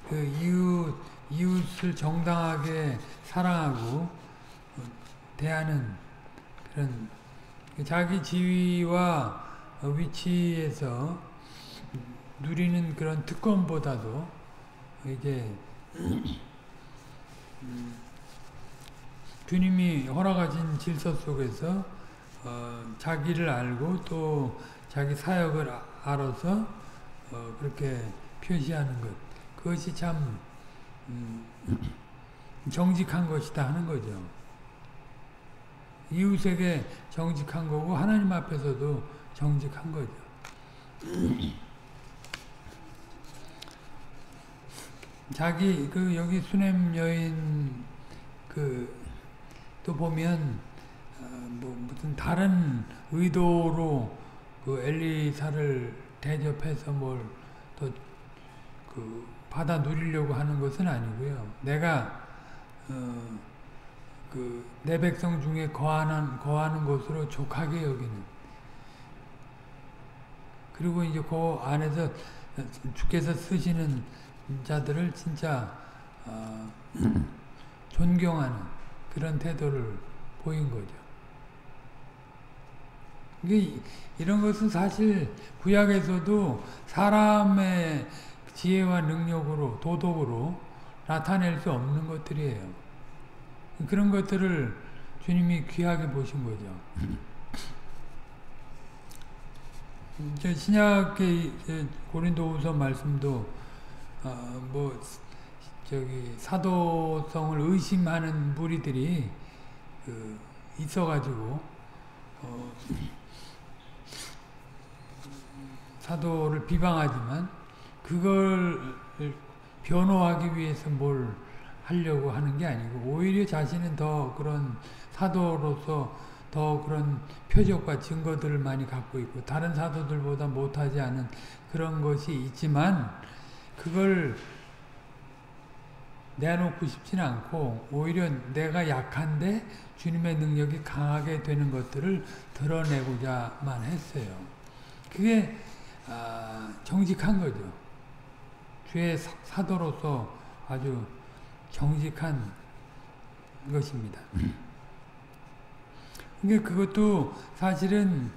그 이웃을 정당하게 사랑하고 대하는 그런 자기 지위와 위치에서 누리는 그런 특권보다도 이게 주님이 허락하신 질서 속에서 자기를 알고 또 자기 사역을 알아서 그렇게 표시하는 것, 그것이 참 정직한 것이다 하는 거죠. 이웃에게 정직한 거고 하나님 앞에서도 정직한 거죠. 자기 여기 수냄 여인 또 보면 뭐 무슨 다른 의도로 그 엘리사를 대접해서 뭘 또 받아 누리려고 하는 것은 아니고요. 내가 내 백성 중에 거하는 것으로 족하게 여기는, 그리고 이제 그 안에서 주께서 쓰시는 자들을 진짜 존경하는 그런 태도를 보인 거죠. 이런 것은 사실 구약에서도 사람의 지혜와 능력으로, 도덕으로 나타낼 수 없는 것들이에요. 그런 것들을 주님이 귀하게 보신 거죠. 신약의 고린도후서 말씀도 사도성을 의심하는 무리들이 있어가지고 사도를 비방하지만 그걸 변호하기 위해서 뭘 하려고 하는 게 아니고 오히려 자신은 더 그런 사도로서 더 그런 표적과 증거들을 많이 갖고 있고 다른 사도들보다 못하지 않은 그런 것이 있지만 그걸 내놓고 싶지는 않고 오히려 내가 약한데 주님의 능력이 강하게 되는 것들을 드러내고자만 했어요. 그게 정직한 거죠. 주의 사도로서 아주 정직한 것입니다. 근데 그것도 사실은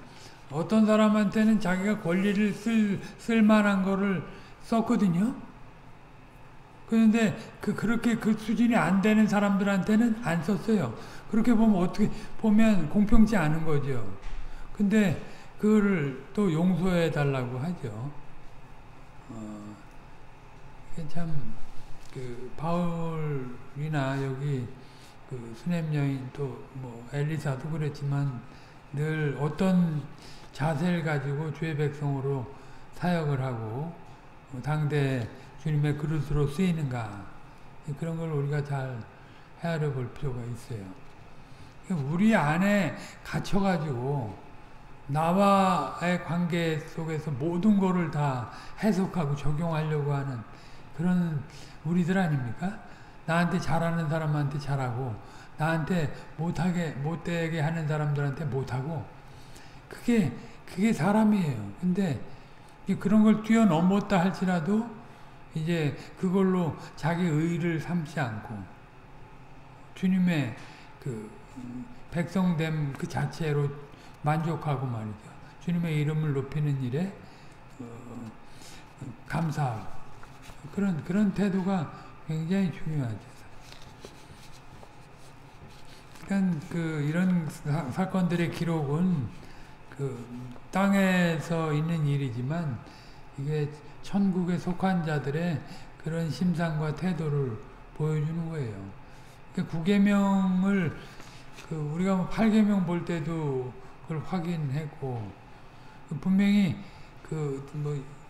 어떤 사람한테는 자기가 권리를 쓸 만한 거를 썼거든요. 그런데 그렇게 그 수준이 안 되는 사람들한테는 안 썼어요. 그렇게 보면 공평치 않은 거죠. 근데 그거를 또 용서해 달라고 하죠. 참 바울이나 여기 수냄 여인 또 엘리사도 그랬지만 늘 어떤 자세를 가지고 주의 백성으로 사역을 하고 당대 주님의 그릇으로 쓰이는가, 그런 걸 우리가 잘 헤아려 볼 필요가 있어요. 우리 안에 갇혀가지고 나와의 관계 속에서 모든 거를 다 해석하고 적용하려고 하는 그런 우리들 아닙니까? 나한테 잘하는 사람한테 잘하고 나한테 못되게 하는 사람들한테 못하고, 그게 사람이에요. 근데 그런 걸 뛰어넘었다 할지라도 이제 그걸로 자기 의를 삼지 않고 주님의 백성됨 그 자체로 만족하고 말이죠. 주님의 이름을 높이는 일에 감사하고 그런 태도가 굉장히 중요하죠. 그러니까 이런 사건들의 기록은 땅에서 있는 일이지만 이게 천국에 속한 자들의 그런 심상과 태도를 보여주는 거예요. 그러니까 9계명을 우리가 8계명 볼 때도 그걸 확인했고 분명히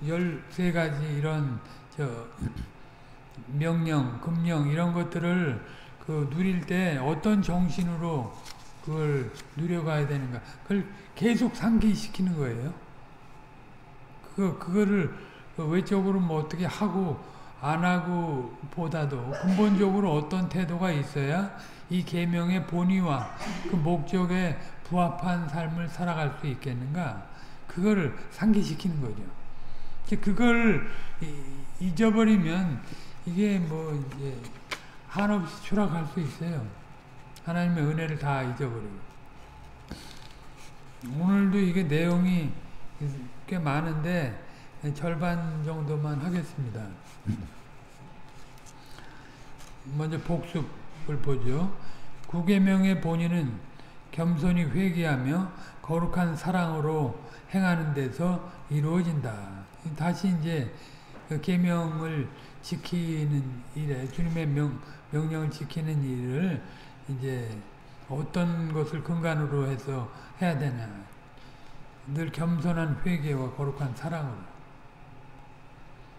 13가지 이런 명령, 금령 이런 것들을 누릴 때 어떤 정신으로 그걸 누려가야 되는가, 그걸 계속 상기시키는 거예요. 그거를 외적으로 어떻게 하고 안 하고 보다도 근본적으로 어떤 태도가 있어야 이 계명의 본의와 그 목적에 부합한 삶을 살아갈 수 있겠는가, 그거를 상기시키는 거죠. 이제 그걸 잊어버리면 이게 뭐 이제 한없이 추락할 수 있어요. 하나님의 은혜를 다 잊어버리고. 오늘도 이게 내용이 꽤 많은데 절반 정도만 하겠습니다. 먼저 복습을 보죠. 구계명의 본의는 겸손히 회개하며 거룩한 사랑으로 행하는 데서 이루어진다. 다시 이제 그 계명을 지키는 일에 주님의 명령을 지키는 일을 이제 어떤 것을 근간으로 해서 해야 되냐. 늘 겸손한 회개와 거룩한 사랑으로.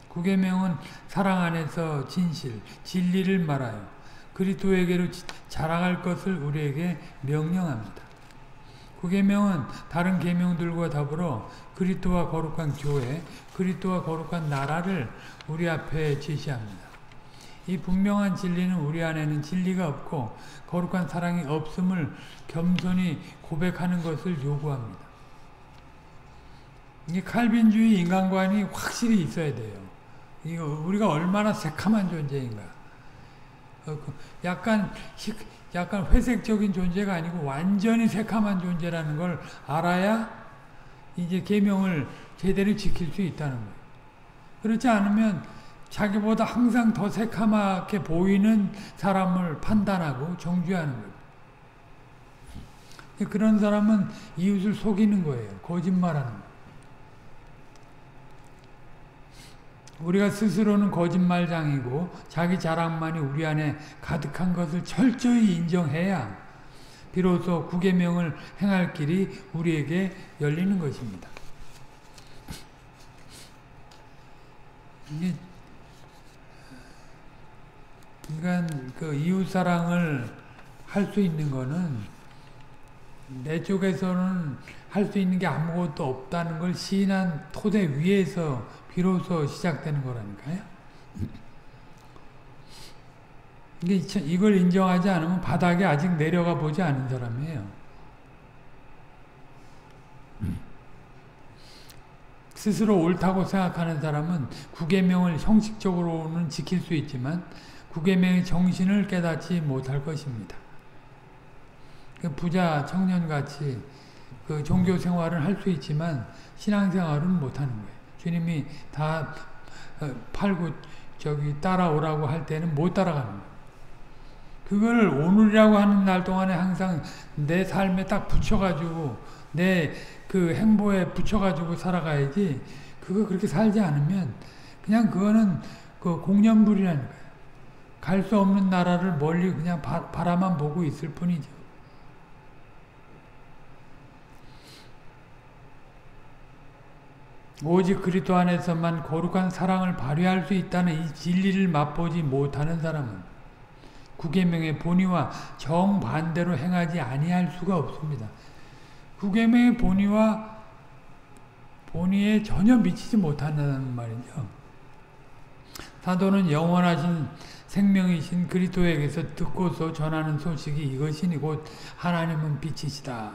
구계명은 사랑 안에서 진실, 진리를 말하여 그리스도에게로 자랑할 것을 우리에게 명령합니다. 구계명은 다른 계명들과 더불어 그리스도와 거룩한 교회, 그리스도와 거룩한 나라를 우리 앞에 제시합니다. 이 분명한 진리는 우리 안에는 진리가 없고 거룩한 사랑이 없음을 겸손히 고백하는 것을 요구합니다. 이 칼빈주의 인간관이 확실히 있어야 돼요. 이거 우리가 얼마나 새카만 존재인가. 약간 회색적인 존재가 아니고 완전히 새카만 존재라는 걸 알아야 이제 계명을 제대로 지킬 수 있다는 거예요. 그렇지 않으면 자기보다 항상 더 새카맣게 보이는 사람을 판단하고 정죄하는 거예요. 그런 사람은 이웃을 속이는 거예요. 거짓말하는 거예요. 우리가 스스로는 거짓말장이고 자기 자랑만이 우리 안에 가득한 것을 철저히 인정해야 비로소 구계명을 행할 길이 우리에게 열리는 것입니다. 이게 인간 그 이웃 사랑을 할 수 있는 거는 내 쪽에서는 할 수 있는 게 아무것도 없다는 걸 시인한 토대 위에서 비로소 시작되는 거라니까요. 이걸 인정하지 않으면 바닥에 아직 내려가 보지 않은 사람이에요. 스스로 옳다고 생각하는 사람은 구계명을 형식적으로는 지킬 수 있지만 구계명의 정신을 깨닫지 못할 것입니다. 부자 청년같이 그 종교 생활을 할 수 있지만 신앙생활은 못하는 거예요. 주님이 다 팔고 따라오라고 할 때는 못 따라가는 거예요. 그걸 오늘이라고 하는 날 동안에 항상 내 삶에 딱 붙여가지고 내 그 행보에 붙여가지고 살아가야지. 그거 그렇게 살지 않으면 그냥 그거는 그 공연불이라는 거예요. 갈 수 없는 나라를 멀리 그냥 바라만 보고 있을 뿐이죠. 오직 그리스도 안에서만 거룩한 사랑을 발휘할 수 있다는 이 진리를 맛보지 못하는 사람은 구계명의 본의와 정반대로 행하지 아니할 수가 없습니다. 구계명의 본의에 전혀 미치지 못한다는 말이죠. 사도는 영원하신 생명이신 그리스도에게서 듣고서 전하는 소식이 이것이니 곧 하나님은 빛이시다.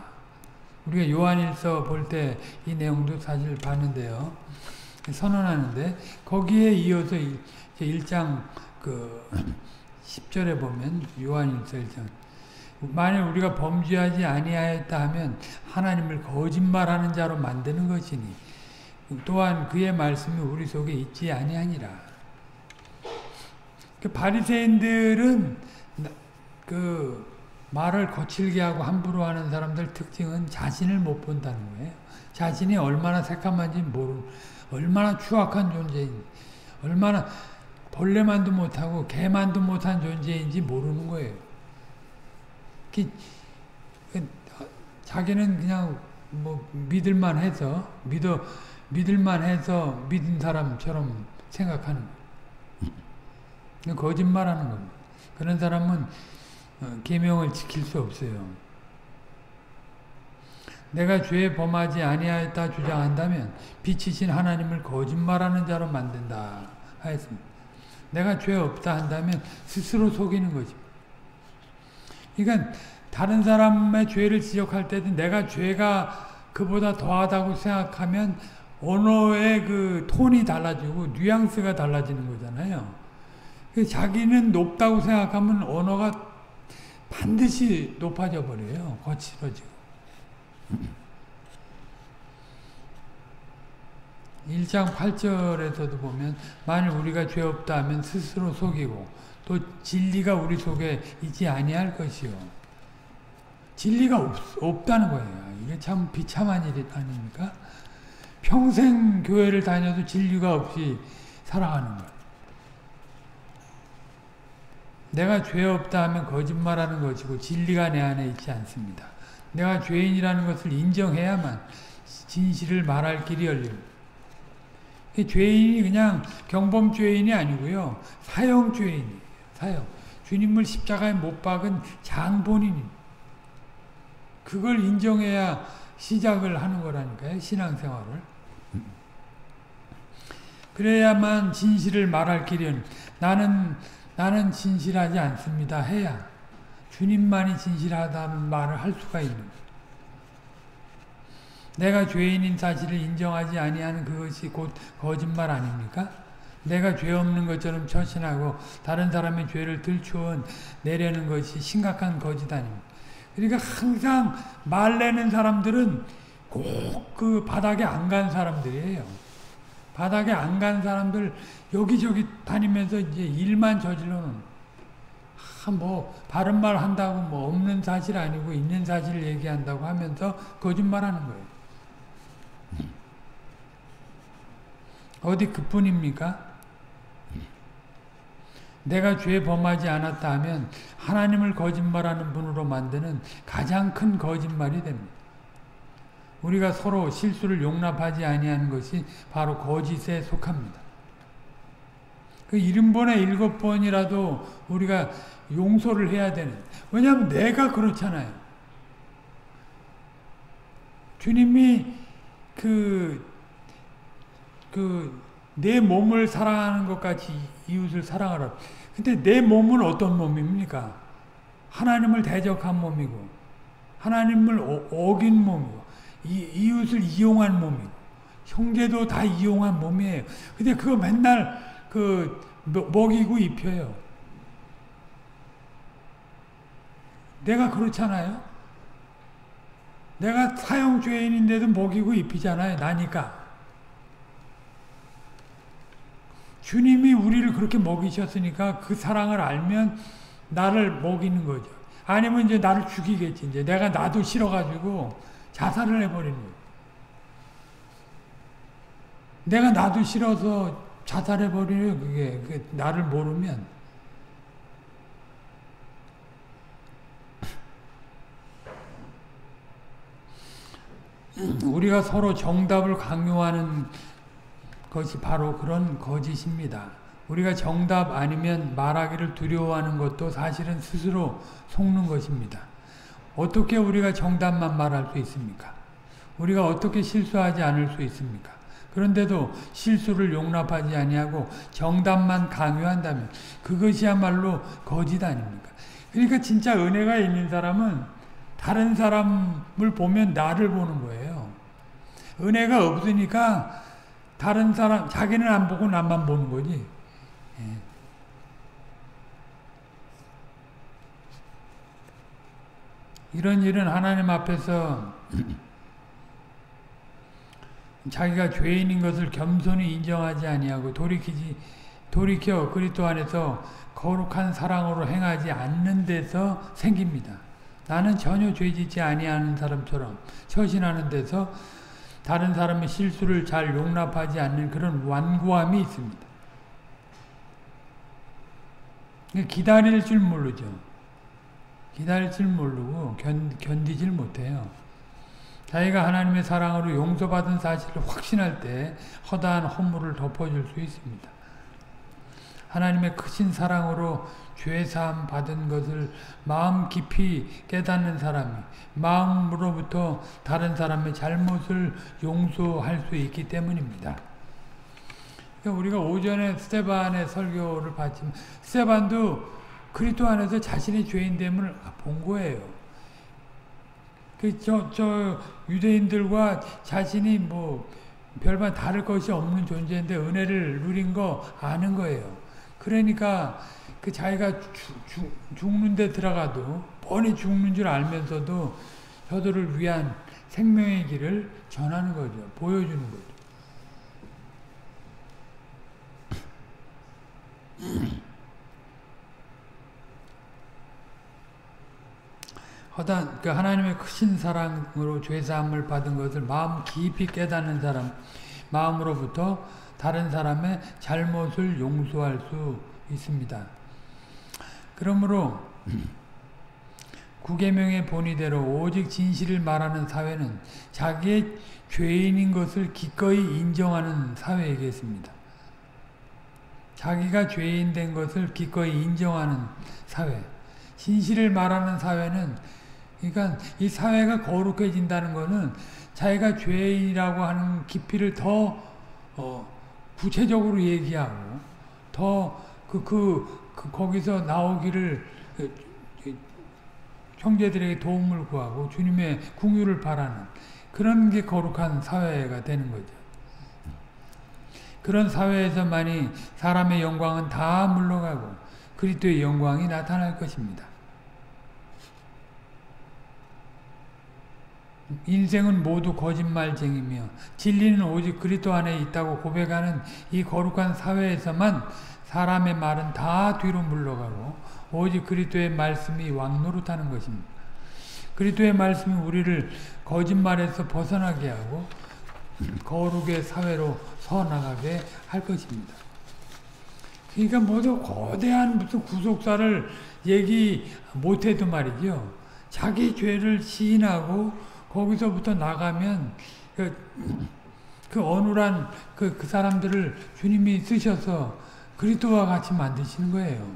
우리가 요한일서 볼 때 이 내용도 사실 봤는데요. 선언하는데 거기에 이어서 1장 10절에 보면 요한일서 1장 만일 우리가 범죄하지 아니하였다 하면 하나님을 거짓말하는 자로 만드는 것이니 또한 그의 말씀이 우리 속에 있지 아니하니라. 그 바리새인들은 그 말을 거칠게 하고 함부로 하는 사람들 특징은 자신을 못 본다는 거예요. 자신이 얼마나 새까만지 모르는, 얼마나 추악한 존재인지, 얼마나 벌레만도 못하고 개만도 못한 존재인지 모르는 거예요. 자기는 그냥 뭐 믿을만 해서 믿은 사람처럼 생각하는 거예요. 거짓말하는 겁니다. 그런 사람은 계명을 지킬 수 없어요. 내가 죄에 범하지 아니하였다 주장한다면 빛이신 하나님을 거짓말하는 자로 만든다 하였습니다. 내가 죄 없다 한다면 스스로 속이는 거지. 그러니까 다른 사람의 죄를 지적할 때도 내가 죄가 그보다 더하다고 생각하면 언어의 그 톤이 달라지고 뉘앙스가 달라지는 거잖아요. 자기는 높다고 생각하면 언어가 반드시 높아져 버려요. 거칠어지고. 1장 8절에서도 보면 만일 우리가 죄 없다 하면 스스로 속이고 또 진리가 우리 속에 있지 아니할 것이요. 진리가 없다는 거예요. 이게 참 비참한 일 아닙니까? 평생 교회를 다녀도 진리가 없이 살아가는 거예요. 내가 죄 없다 하면 거짓말하는 것이고 진리가 내 안에 있지 않습니다. 내가 죄인이라는 것을 인정해야만 진실을 말할 길이 열립니다. 죄인이 그냥 경범 죄인이 아니고요. 사형 죄인이에요. 사형. 주님을 십자가에 못 박은 장본인입니다. 그걸 인정해야 시작을 하는 거라니까요. 신앙생활을. 그래야만 진실을 말할 길이 열립니다. 나는 진실하지 않습니다. 해야 주님만이 진실하다는 말을 할 수가 있는 거예요. 내가 죄인인 사실을 인정하지 아니하는 그것이 곧 거짓말 아닙니까? 내가 죄 없는 것처럼 처신하고 다른 사람의 죄를 들추어 내려는 것이 심각한 거짓 아닙니까? 그러니까 항상 말내는 사람들은 꼭 그 바닥에 안 간 사람들이에요. 바닥에 안 간 사람들 여기저기 다니면서 이제 일만 저질러는 뭐 바른 말 한다고 뭐 없는 사실 아니고 있는 사실을 얘기한다고 하면서 거짓말하는 거예요. 어디 그뿐입니까? 내가 죄 범하지 않았다 하면 하나님을 거짓말하는 분으로 만드는 가장 큰 거짓말이 됩니다. 우리가 서로 실수를 용납하지 아니하는 것이 바로 거짓에 속합니다. 그 70번에 7번이라도 우리가 용서를 해야 되는. 왜냐하면 내가 그렇잖아요. 주님이 내 몸을 사랑하는 것 같이 이웃을 사랑하라. 근데 내 몸은 어떤 몸입니까? 하나님을 대적한 몸이고, 하나님을 어긴 몸이고, 이웃을 이용한 몸이고, 형제도 다 이용한 몸이에요. 근데 그거 맨날 먹이고 입혀요. 내가 그렇잖아요. 내가 사형 죄인인데도 먹이고 입히잖아요. 나니까. 주님이 우리를 그렇게 먹이셨으니까 그 사랑을 알면 나를 먹이는 거죠. 아니면 이제 나를 죽이겠지. 이제 내가 나도 싫어가지고 자살을 해버리는 거예요. 내가 나도 싫어서 자살해버리는 그게 나를 모르면. 우리가 서로 정답을 강요하는 것이 바로 그런 거짓입니다. 우리가 정답 아니면 말하기를 두려워하는 것도 사실은 스스로 속는 것입니다. 어떻게 우리가 정답만 말할 수 있습니까? 우리가 어떻게 실수하지 않을 수 있습니까? 그런데도 실수를 용납하지 아니하고 정답만 강요한다면 그것이야말로 거짓 아닙니까? 그러니까 진짜 은혜가 있는 사람은 다른 사람을 보면 나를 보는 거예요. 은혜가 없으니까 다른 사람, 자기는 안 보고 나만 보는 거지. 예. 이런 일은 하나님 앞에서 자기가 죄인인 것을 겸손히 인정하지 아니하고 돌이켜 그리스도 안에서 거룩한 사랑으로 행하지 않는 데서 생깁니다. 나는 전혀 죄짓지 아니하는 사람처럼 처신하는 데서 다른 사람의 실수를 잘 용납하지 않는 그런 완고함이 있습니다. 기다릴 줄 모르죠. 기다릴 줄 모르고 견디질 못해요. 자기가 하나님의 사랑으로 용서받은 사실을 확신할 때 허다한 허물을 덮어줄 수 있습니다. 하나님의 크신 사랑으로 죄사함 받은 것을 마음 깊이 깨닫는 사람이 마음으로부터 다른 사람의 잘못을 용서할 수 있기 때문입니다. 그러니까 우리가 오전에 스데반의 설교를 봤지만 스데반도 그리스도 안에서 자신의 죄인됨을 본 거예요. 저 유대인들과 자신이 별반 다를 것이 없는 존재인데 은혜를 누린 거 아는 거예요. 그러니까 그 자기가 죽는 데 들어가도 뻔히 죽는 줄 알면서도 저들을 위한 생명의 길을 전하는 거죠. 보여주는 거죠. 그 하나님의 크신 사랑으로 죄사함을 받은 것을 마음 깊이 깨닫는 사람, 마음으로부터 다른 사람의 잘못을 용서할 수 있습니다. 그러므로 구계명의 본의대로 오직 진실을 말하는 사회는 자기의 죄인인 것을 기꺼이 인정하는 사회이겠습니다. 자기가 죄인 된 것을 기꺼이 인정하는 사회. 진실을 말하는 사회는, 그러니까 이 사회가 거룩해진다는 것은 자기가 죄인이라고 하는 깊이를 더 구체적으로 얘기하고 더 거기서 나오기를 형제들에게 도움을 구하고 주님의 긍휼을 바라는 그런 게 거룩한 사회가 되는 거죠. 그런 사회에서만이 사람의 영광은 다 물러가고 그리스도의 영광이 나타날 것입니다. 인생은 모두 거짓말쟁이며 진리는 오직 그리스도 안에 있다고 고백하는 이 거룩한 사회에서만 사람의 말은 다 뒤로 물러가고 오직 그리스도의 말씀이 왕노릇하는 것입니다. 그리스도의 말씀이 우리를 거짓말에서 벗어나게 하고 거룩의 사회로 서나가게 할 것입니다. 그러니까 모두 거대한 무슨 구속사를 얘기 못해도 말이죠. 자기 죄를 시인하고 거기서부터 나가면 그 어눌한 그 사람들을 주님이 쓰셔서 그리스도와 같이 만드시는 거예요.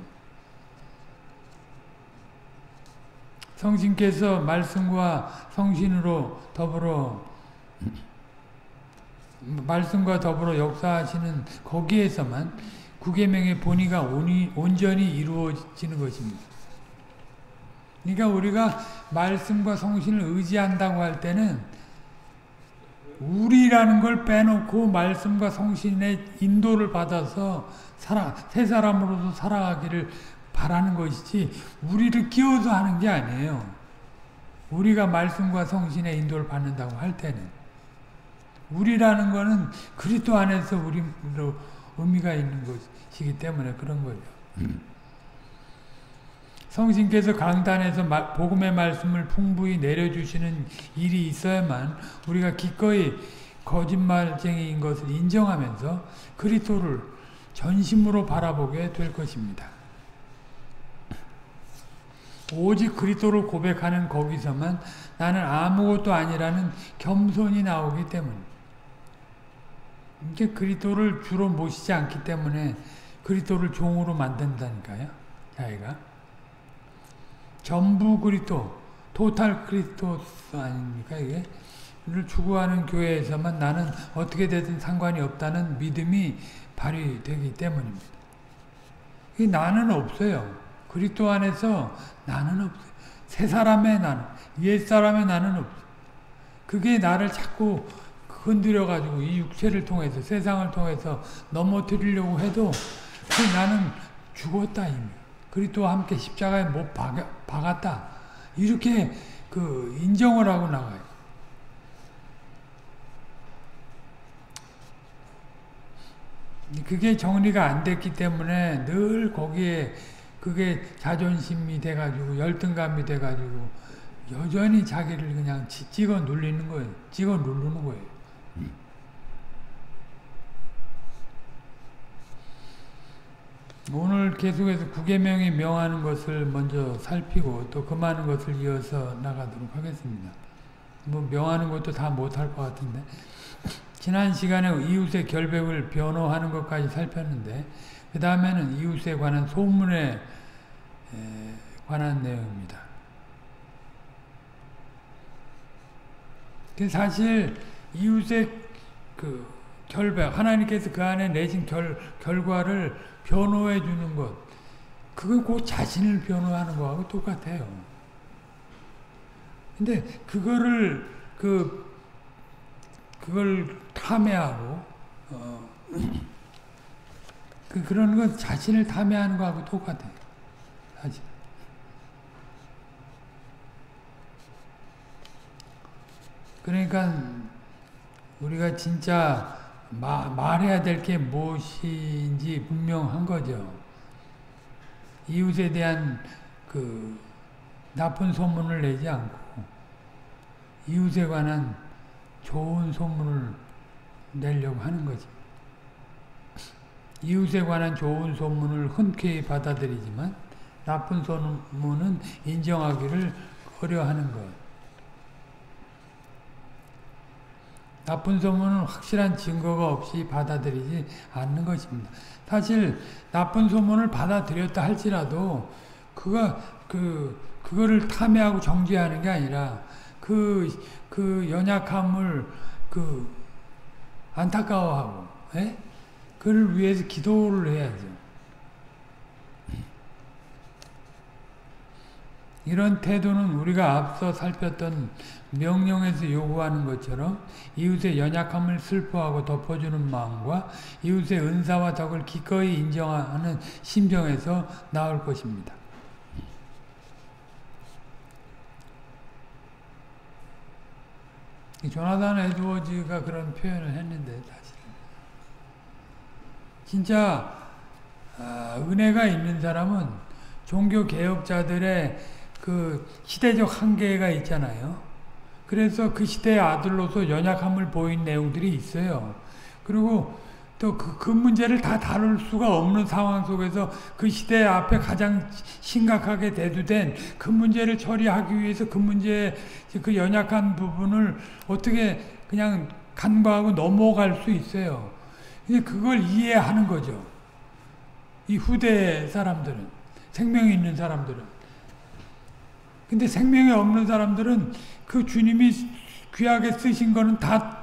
성신께서 말씀과 성신으로 더불어 역사하시는 거기에서만 구계명의 본의가 온전히 이루어지는 것입니다. 그러니까 우리가 말씀과 성신을 의지한다고 할 때는 우리라는 걸 빼놓고 말씀과 성신의 인도를 받아서 새 사람으로서 살아가기를 바라는 것이지 우리를 끼워서 하는 게 아니에요. 우리가 말씀과 성신의 인도를 받는다고 할 때는 우리라는 거는 그리스도 안에서 우리로 의미가 있는 것이기 때문에 그런 거죠. 성신께서 강단에서 복음의 말씀을 풍부히 내려주시는 일이 있어야만 우리가 기꺼이 거짓말쟁이인 것을 인정하면서 그리스도를 전심으로 바라보게 될 것입니다. 오직 그리스도를 고백하는 거기서만 나는 아무것도 아니라는 겸손이 나오기 때문입니다. 이게 그리스도를 주로 모시지 않기 때문에 그리스도를 종으로 만든다니까요. 자기가 전부 그리스도, 토탈 그리스도스 아닙니까 이게? 를 추구하는 교회에서만 나는 어떻게 되든 상관이 없다는 믿음이 발휘되기 때문입니다. 이 나는 없어요. 그리스도 안에서 나는 없어요. 새 사람의 나는, 옛 사람의 나는 없어요. 그게 나를 자꾸 흔들어가지고 이 육체를 통해서 세상을 통해서 넘어뜨리려고 해도 그 나는 죽었다 이미. 그리스도와 함께 십자가에 못 박았다. 이렇게 인정을 하고 나가요. 그게 정리가 안 됐기 때문에 늘 거기에 그게 자존심이 돼가지고 열등감이 돼가지고 여전히 자기를 그냥 찍어 누르는 거예요. 찍어 누르는 거예요. 오늘 계속해서 구계명이 명하는 것을 먼저 살피고 또 그 많은 것을 이어서 나가도록 하겠습니다. 뭐 명하는 것도 다 못할 것 같은데 지난 시간에 이웃의 결백을 변호하는 것까지 살폈는데 그 다음에는 이웃에 관한 소문에 관한 내용입니다. 사실 이웃의 결백, 하나님께서 그 안에 내신 결과를 변호해 주는 것, 그거 곧 자신을 변호하는 거하고 똑같아요. 근데 그거를 그걸 탐해하고 그런 건 자신을 탐해하는 거하고 똑같아요. 사실. 그러니까 우리가 진짜 말해야 될 게 무엇인지 분명한 거죠. 이웃에 대한 그 나쁜 소문을 내지 않고 이웃에 관한 좋은 소문을 내려고 하는 거지. 이웃에 관한 좋은 소문을 흔쾌히 받아들이지만 나쁜 소문은 인정하기를 어려워하는 것. 나쁜 소문은 확실한 증거가 없이 받아들이지 않는 것입니다. 사실 나쁜 소문을 받아들였다 할지라도 그거를 탐해하고 정죄하는 게 아니라 그 연약함을 안타까워하고 그를 위해서 기도를 해야죠. 이런 태도는 우리가 앞서 살폈던 명령에서 요구하는 것처럼 이웃의 연약함을 슬퍼하고 덮어주는 마음과 이웃의 은사와 덕을 기꺼이 인정하는 심정에서 나올 것입니다. 조나단 에드워즈가 그런 표현을 했는데 사실 진짜 은혜가 있는 사람은 종교 개혁자들의 그 시대적 한계가 있잖아요. 그래서 그 시대의 아들로서 연약함을 보인 내용들이 있어요. 그리고 또 그 문제를 다 다룰 수가 없는 상황 속에서 그 시대 앞에 가장 심각하게 대두된 그 문제를 처리하기 위해서 그 문제의 그 연약한 부분을 어떻게 그냥 간과하고 넘어갈 수 있어요. 근데 그걸 이해하는 거죠. 이 후대 사람들은, 생명이 있는 사람들은. 근데 생명이 없는 사람들은 그 주님이 귀하게 쓰신 거는 다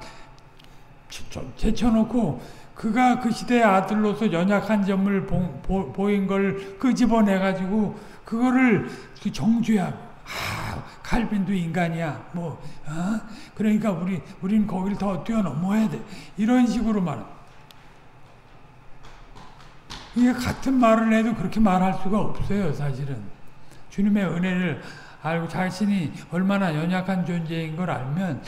제쳐놓고 그가 그 시대의 아들로서 연약한 점을 보인 걸 끄집어내가지고 그거를 정죄하고 칼빈도 인간이야 그러니까 우리는 거기를 더 뛰어넘어야 돼 이런 식으로 말합니다. 이게 같은 말을 해도 그렇게 말할 수가 없어요. 사실은 주님의 은혜를 알고 자신이 얼마나 연약한 존재인 걸 알면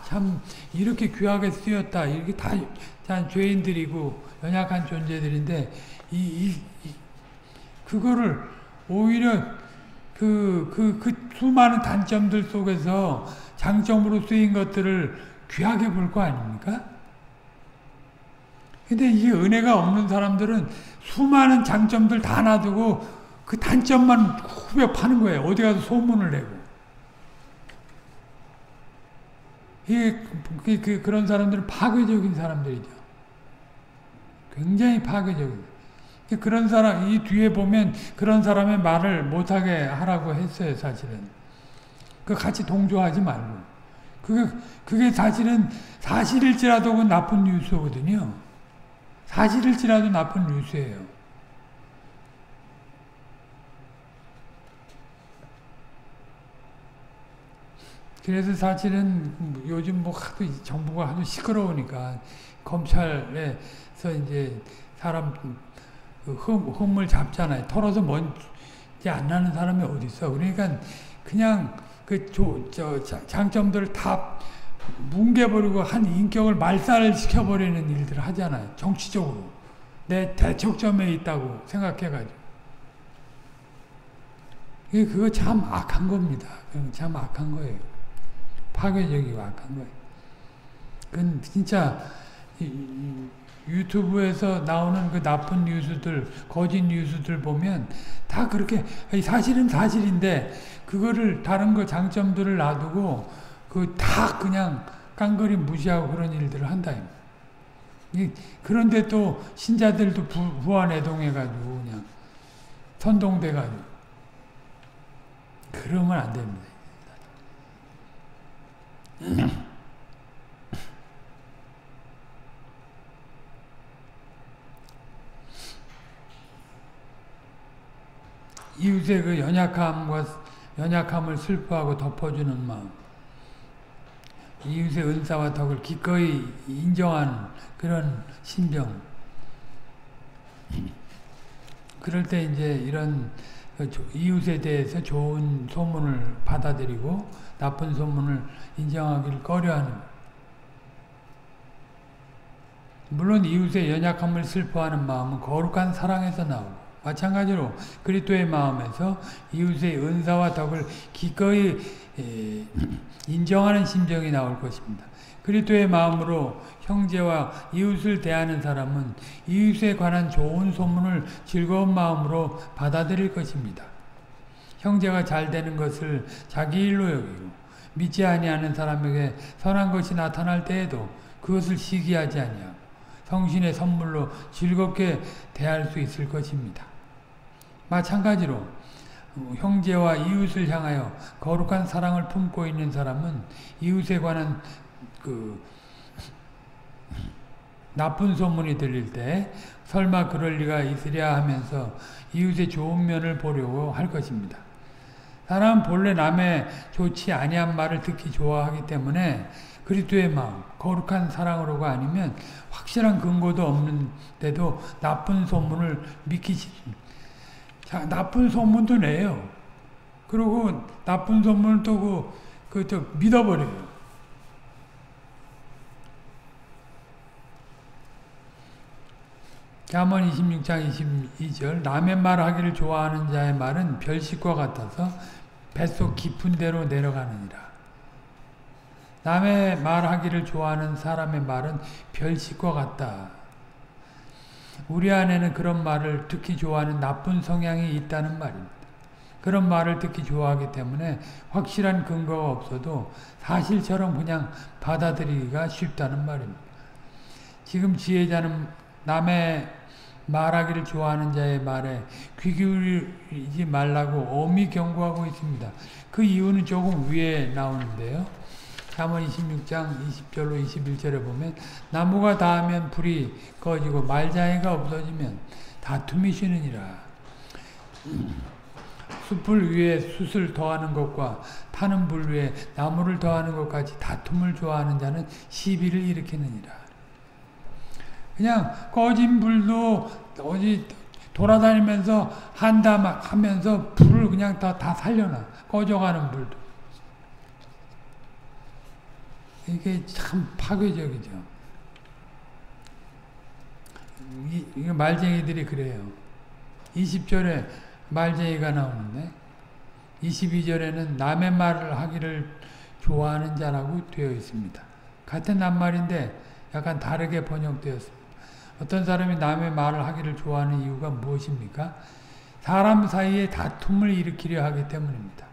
참 이렇게 귀하게 쓰였다. 이렇게 다 죄인들이고 연약한 존재들인데 그거를 오히려 그 수많은 단점들 속에서 장점으로 쓰인 것들을 귀하게 볼 거 아닙니까? 근데 이게 은혜가 없는 사람들은 수많은 장점들 다 놔두고 그 단점만 후벼 파는 거예요. 어디 가서 소문을 내고. 그런 사람들은 파괴적인 사람들이죠. 굉장히 파괴적인. 그런 사람, 이 뒤에 보면 그런 사람의 말을 못하게 하라고 했어요, 사실은. 같이 동조하지 말고. 그게 사실은, 사실일지라도 그건 나쁜 뉴스거든요. 사실일지라도 나쁜 뉴스예요. 그래서 사실은 요즘 하도 정부가 하도 시끄러우니까 검찰에서 이제 사람 흠을 잡잖아요. 털어서 먼지 안 나는 사람이 어디 있어? 그러니까 그냥 장점들을 다 뭉개버리고 한 인격을 말살을 시켜버리는 일들을 하잖아요. 정치적으로 내 대척점에 있다고 생각해가지고 그거 참 악한 겁니다. 참 악한 거예요. 파괴적이고 악한 거예요. 그건 진짜 유튜브에서 나오는 그 나쁜 뉴스들, 거짓 뉴스들 보면 다 그렇게 사실은 사실인데 그거를 다른 거 장점들을 놔두고 그 다 그냥 깡그리 무시하고 그런 일들을 한다. 그런데 또 신자들도 부안해동해가지고 그냥 선동돼가지고 그러면 안 됩니다. 이웃의 그 연약함을 슬퍼하고 덮어주는 마음. 이웃의 은사와 덕을 기꺼이 인정하는 그런 심정. 그럴 때 이제 이런 이웃에 대해서 좋은 소문을 받아들이고 나쁜 소문을 인정하기를 꺼려하는. 물론 이웃의 연약함을 슬퍼하는 마음은 거룩한 사랑에서 나오고, 마찬가지로 그리스도의 마음에서 이웃의 은사와 덕을 기꺼이 인정하는 심정이 나올 것입니다. 그리스도의 마음으로 형제와 이웃을 대하는 사람은 이웃에 관한 좋은 소문을 즐거운 마음으로 받아들일 것입니다. 형제가 잘 되는 것을 자기 일로 여기고 믿지 아니하는 사람에게 선한 것이 나타날 때에도 그것을 시기하지 아니하고 성신의 선물로 즐겁게 대할 수 있을 것입니다. 마찬가지로 형제와 이웃을 향하여 거룩한 사랑을 품고 있는 사람은 이웃에 관한 나쁜 소문이 들릴 때 설마 그럴 리가 있으랴 하면서 이웃의 좋은 면을 보려고 할 것입니다. 사람은 본래 남의 좋지 아니한 말을 듣기 좋아하기 때문에 그리스도의 마음, 거룩한 사랑으로가 아니면 확실한 근거도 없는데도 나쁜 소문을 믿기 쉽습니다. 자, 나쁜 소문도 내요. 그리고 나쁜 소문을 또 믿어버려요. 잠언 26장 22절 남의 말하기를 좋아하는 자의 말은 별식과 같아서 뱃속 깊은 데로 내려가느니라. 남의 말하기를 좋아하는 사람의 말은 별식과 같다. 우리 안에는 그런 말을 듣기 좋아하는 나쁜 성향이 있다는 말입니다. 그런 말을 듣기 좋아하기 때문에 확실한 근거가 없어도 사실처럼 그냥 받아들이기가 쉽다는 말입니다. 지금 지혜자는 남의 말하기를 좋아하는 자의 말에 귀 기울이지 말라고 엄히 경고하고 있습니다. 그 이유는 조금 위에 나오는데요. 잠언 26장 20절로 21절에 보면 나무가 닿으면 불이 꺼지고 말장애가 없어지면 다툼이 쉬느니라. 숯불 위에 숯을 더하는 것과 타는 불 위에 나무를 더하는 것 같이 다툼을 좋아하는 자는 시비를 일으키느니라. 그냥 꺼진 불도 어디 돌아다니면서 한다 하면서 불을 그냥 다 살려놔. 꺼져가는 불도. 이게 참 파괴적이죠. 이게 말쟁이들이 그래요. 20절에 말쟁이가 나오는데 22절에는 남의 말을 하기를 좋아하는 자라고 되어 있습니다. 같은 낱말인데 약간 다르게 번역되었습니다. 어떤 사람이 남의 말을 하기를 좋아하는 이유가 무엇입니까? 사람 사이에 다툼을 일으키려 하기 때문입니다.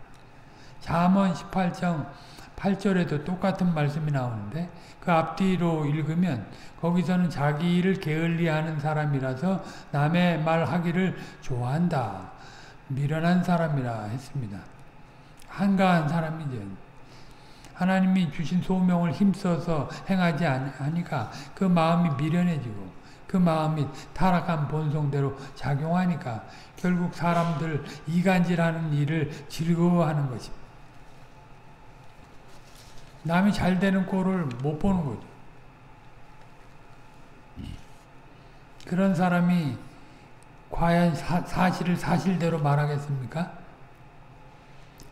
잠언 18장 8절에도 똑같은 말씀이 나오는데 그 앞뒤로 읽으면 거기서는 자기 일을 게을리하는 사람이라서 남의 말하기를 좋아한다. 미련한 사람이라 했습니다. 한가한 사람이죠. 하나님이 주신 소명을 힘써서 행하지 않으니까 그 마음이 미련해지고 그 마음이 타락한 본성대로 작용하니까 결국 사람들 이간질하는 일을 즐거워하는 것입니다. 남이 잘 되는 꼴을 못 보는 거죠. 그런 사람이 과연 사실을 사실대로 말하겠습니까?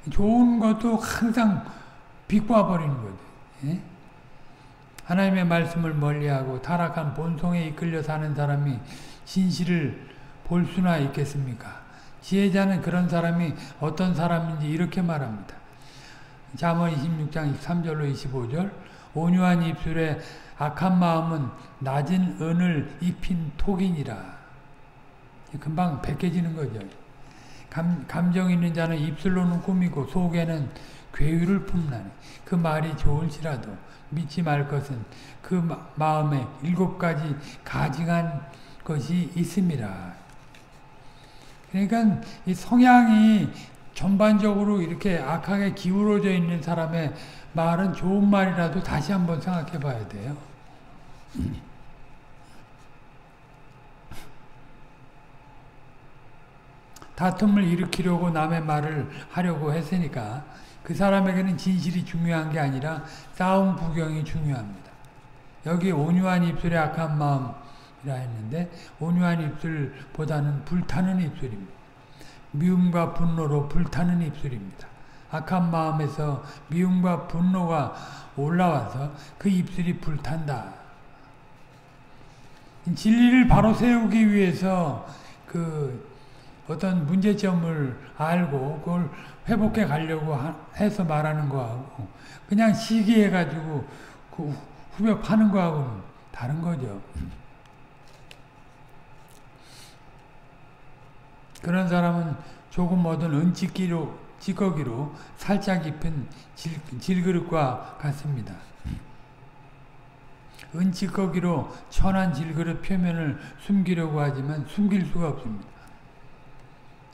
좋은 것도 항상 비꼬아버리는 거죠. 예? 하나님의 말씀을 멀리하고 타락한 본성에 이끌려 사는 사람이 진실을 볼 수나 있겠습니까? 지혜자는 그런 사람이 어떤 사람인지 이렇게 말합니다. 잠언 26장 23절로 25절 온유한 입술에 악한 마음은 낮은 은을 입힌 톡이니라. 금방 벗겨지는 거죠. 감정 있는 자는 입술로는 꾸미고 속에는 괴유를 품나니 그 말이 좋을지라도 믿지 말 것은 그 마음에 7가지 가증한 것이 있음이라. 그러니까 이 성향이 전반적으로 이렇게 악하게 기울어져 있는 사람의 말은 좋은 말이라도 다시 한번 생각해 봐야 돼요. 다툼을 일으키려고 남의 말을 하려고 했으니까 그 사람에게는 진실이 중요한 게 아니라 싸움 구경이 중요합니다. 여기 온유한 입술의 악한 마음이라 했는데 온유한 입술보다는 불타는 입술입니다. 미움과 분노로 불타는 입술입니다. 악한 마음에서 미움과 분노가 올라와서 그 입술이 불탄다. 진리를 바로 세우기 위해서 그 어떤 문제점을 알고 그걸 회복해 가려고 해서 말하는 거하고 그냥 시기해가지고 그 후벼파는 거하고는 다른 거죠. 그런 사람은 조금 얻은 찌꺼기로 살짝 입힌 질그릇과 같습니다. 은찌꺼기로 천한 질그릇 표면을 숨기려고 하지만 숨길 수가 없습니다.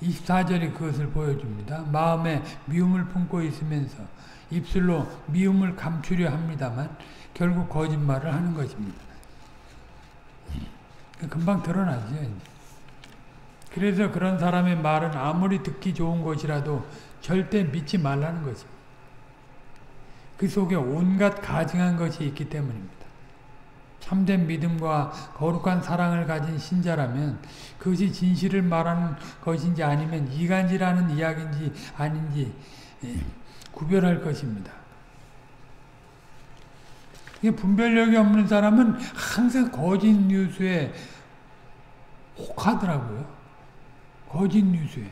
24절이 그것을 보여줍니다. 마음에 미움을 품고 있으면서 입술로 미움을 감추려 합니다만 결국 거짓말을 하는 것입니다. 금방 드러나죠. 그래서 그런 사람의 말은 아무리 듣기 좋은 것이라도 절대 믿지 말라는 것입니다. 그 속에 온갖 가증한 것이 있기 때문입니다. 참된 믿음과 거룩한 사랑을 가진 신자라면 그것이 진실을 말하는 것인지 아니면 이간질하는 이야기인지 아닌지 구별할 것입니다. 분별력이 없는 사람은 항상 거짓 뉴스에 혹하더라고요. 거짓 뉴스에.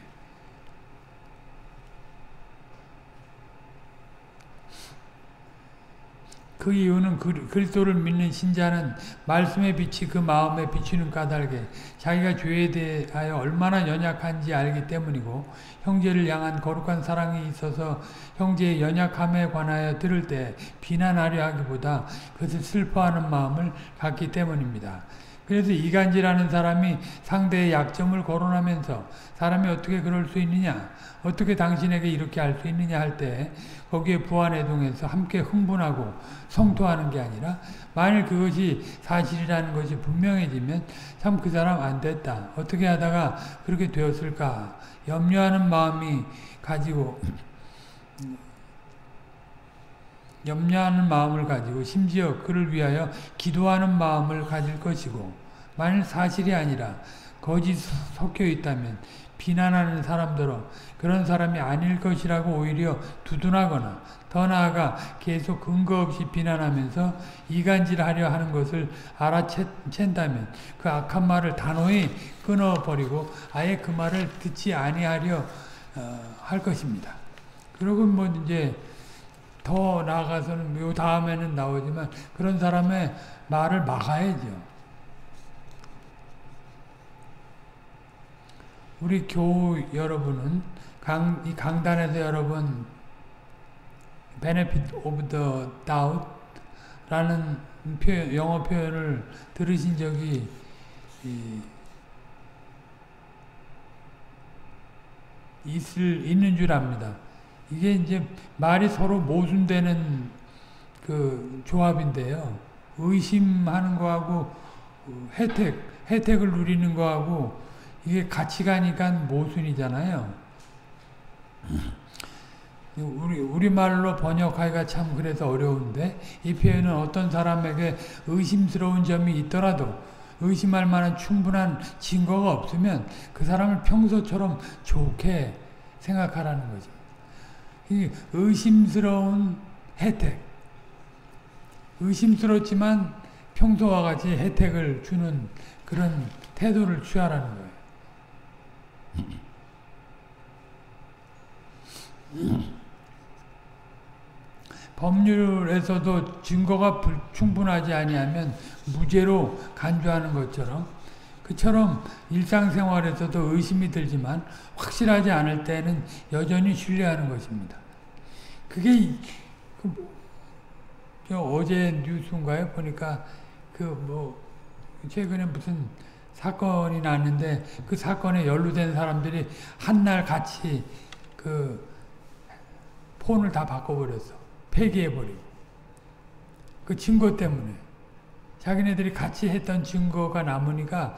그 이유는 그리스도를 믿는 신자는 말씀의 빛이 그 마음에 비추는 까닭에 자기가 죄에 대하여 얼마나 연약한지 알기 때문이고 형제를 향한 거룩한 사랑이 있어서 형제의 연약함에 관하여 들을 때 비난하려 하기보다 그것을 슬퍼하는 마음을 갖기 때문입니다. 그래서 이간질하는 사람이 상대의 약점을 거론하면서 사람이 어떻게 그럴 수 있느냐, 어떻게 당신에게 이렇게 할 수 있느냐 할 때 거기에 부안해동해서 함께 흥분하고 성토하는 게 아니라 만일 그것이 사실이라는 것이 분명해지면 참 그 사람 안 됐다. 어떻게 하다가 그렇게 되었을까? 염려하는 마음을 가지고 심지어 그를 위하여 기도하는 마음을 가질 것이고 만일 사실이 아니라 거짓 섞여 있다면 비난하는 사람들은 그런 사람이 아닐 것이라고 오히려 두둔하거나 더 나아가 계속 근거 없이 비난하면서 이간질하려 하는 것을 알아챈다면 그 악한 말을 단호히 끊어버리고 아예 그 말을 듣지 아니하려 할 것입니다. 그리고 뭐 이제 더 나아가서는 요 다음에는 나오지만 그런 사람의 말을 막아야죠. 우리 교우 여러분은 이 강단에서 여러분 benefit of the doubt 라는 영어 표현을 들으신 적이 있는 줄 압니다. 이게 이제 말이 서로 모순되는 그 조합인데요. 의심하는 거하고 혜택을 누리는 거하고 이게 같이 가니까 모순이잖아요. 우리말로 번역하기가 참 그래서 어려운데 이 표현은 어떤 사람에게 의심스러운 점이 있더라도 의심할 만한 충분한 증거가 없으면 그 사람을 평소처럼 좋게 생각하라는 거죠. 이 의심스러운 혜택, 의심스럽지만 평소와 같이 혜택을 주는 그런 태도를 취하라는 거예요. 법률에서도 증거가 충분하지 아니하면 무죄로 간주하는 것처럼 그처럼 일상생활에서도 의심이 들지만 확실하지 않을 때는 여전히 신뢰하는 것입니다. 그게 어제 뉴스인가요? 보니까 최근에 무슨 사건이 났는데 그 사건에 연루된 사람들이 한날 같이 그 폰을 다 바꿔버렸어. 폐기해버리고. 그 증거 때문에. 자기네들이 같이 했던 증거가 남으니까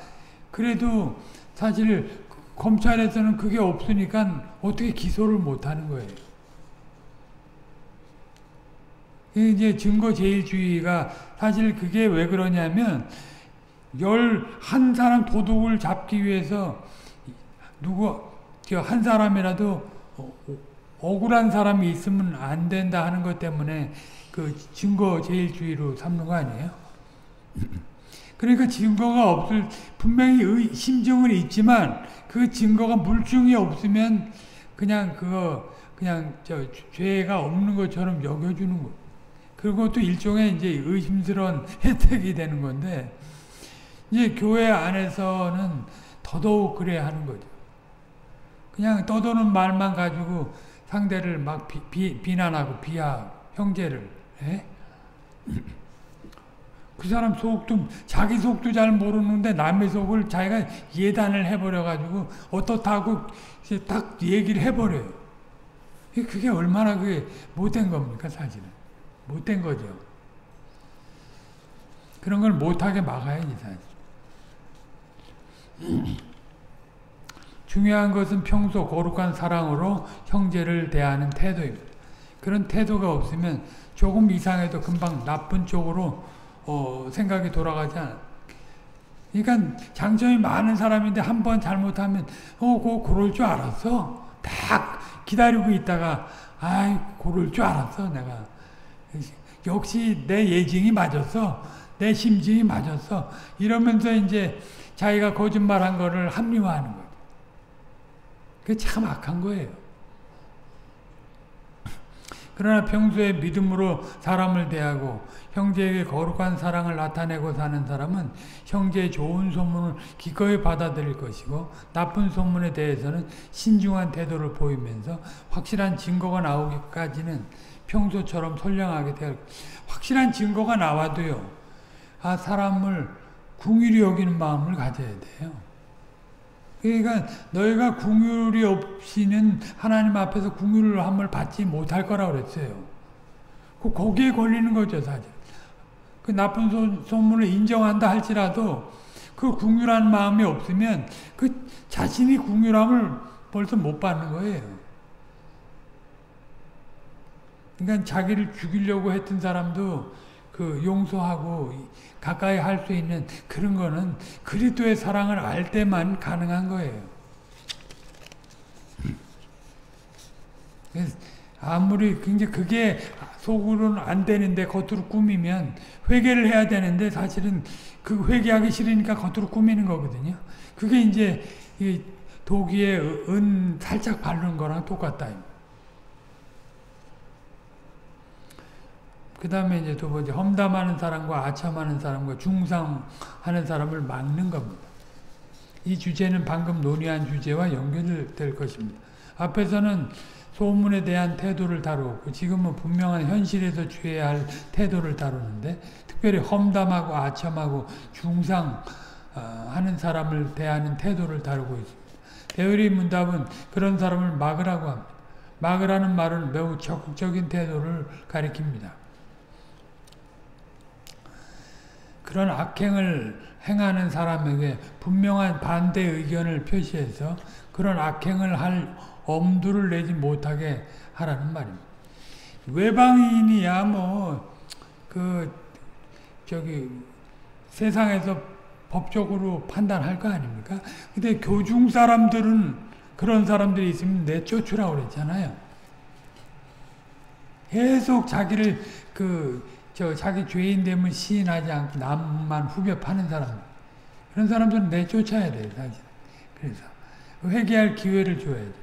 그래도 사실 검찰에서는 그게 없으니까 어떻게 기소를 못하는 거예요. 이제 증거제일주의가 사실 그게 왜 그러냐면 11사람 도둑을 잡기 위해서 한 사람이라도 억울한 사람이 있으면 안 된다 하는 것 때문에 그 증거제일주의로 삼는 거 아니에요? 그러니까 증거가 분명히 심증은 있지만 그 증거가 물증이 없으면 그냥 죄가 없는 것처럼 여겨주는 거. 그리고 또 일종의 이제 의심스러운 혜택이 되는 건데, 이제 교회 안에서는 더더욱 그래야 하는 거죠. 그냥 떠도는 말만 가지고 상대를 막 비난하고 비하하고 형제를. 그 사람 자기 속도 잘 모르는데 남의 속을 자기가 예단을 해버려가지고 어떻다고 딱 얘기를 해버려요. 그게 얼마나 그게 못된 겁니까, 사실은. 못된 거죠. 그런 걸 못하게 막아야지, 사실. 중요한 것은 평소 거룩한 사랑으로 형제를 대하는 태도입니다. 그런 태도가 없으면 조금 이상해도 금방 나쁜 쪽으로 생각이 돌아가지 않아요. 그러니까 장점이 많은 사람인데 한 번 잘못하면 그거 그럴 줄 알았어. 딱 기다리고 있다가 그럴 줄 알았어. 내가 역시 내 예증이 맞았어. 내 심증이 맞았어. 이러면서 이제 자기가 거짓말한 거를 합리화하는 거예요. 그게 참 악한 거예요. 그러나 평소에 믿음으로 사람을 대하고 형제에게 거룩한 사랑을 나타내고 사는 사람은 형제의 좋은 소문을 기꺼이 받아들일 것이고 나쁜 소문에 대해서는 신중한 태도를 보이면서 확실한 증거가 나오기까지는 평소처럼 선량하게 대할. 확실한 증거가 나와도요. 사람을 궁휼히 여기는 마음을 가져야 돼요. 그러니까 너희가 궁휼이 없이는 하나님 앞에서 궁휼함을 받지 못할 거라고 그랬어요. 거기에 걸리는 거죠, 사실. 그 나쁜 소문을 인정한다 할지라도 그 궁휼한 마음이 없으면 그 자신이 궁휼함을 벌써 못 받는 거예요. 그러니까 자기를 죽이려고 했던 사람도 그 용서하고 가까이 할 수 있는 그런 거는 그리스도의 사랑을 알 때만 가능한 거예요. 아무리 굉장히 그게 속으로는 안 되는데 겉으로 꾸미면 회개를 해야 되는데 사실은 그 회개하기 싫으니까 겉으로 꾸미는 거거든요. 그게 이제 이 도기에 은 살짝 바르는 거랑 똑같다. 그 다음에 이제 두 번째, 험담하는 사람과 아첨하는 사람과 중상하는 사람을 막는 겁니다. 이 주제는 방금 논의한 주제와 연결될 것입니다. 앞에서는 소문에 대한 태도를 다루었고 지금은 분명한 현실에서 취해야 할 태도를 다루는데 특별히 험담하고 아첨하고 중상하는 사람을 대하는 태도를 다루고 있습니다. 대의리 문답은 그런 사람을 막으라고 합니다. 막으라는 말은 매우 적극적인 태도를 가리킵니다. 그런 악행을 행하는 사람에게 분명한 반대 의견을 표시해서 그런 악행을 할 엄두를 내지 못하게 하라는 말입니다. 외방인이야 세상에서 법적으로 판단할 거 아닙니까? 근데 교중 사람들은 그런 사람들이 있으면 내쫓으라고 그랬잖아요. 계속 자기를 자기 죄인됨을 시인하지 않고 남만 후벼 파는 사람, 그런 사람들은 내쫓아야 돼요, 사실. 그래서 회개할 기회를 줘야 돼요.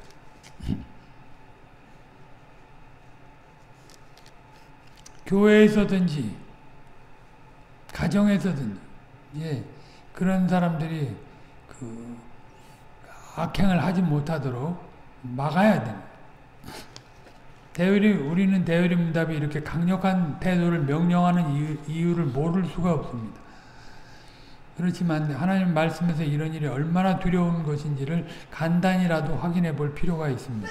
교회에서든지 가정에서든지 그런 사람들이 악행을 하지 못하도록 막아야 됩니다. 우리는 대의리 문답이 이렇게 강력한 태도를 명령하는 이유를 모를 수가 없습니다. 그렇지만 하나님 말씀에서 이런 일이 얼마나 두려운 것인지를 간단히라도 확인해 볼 필요가 있습니다.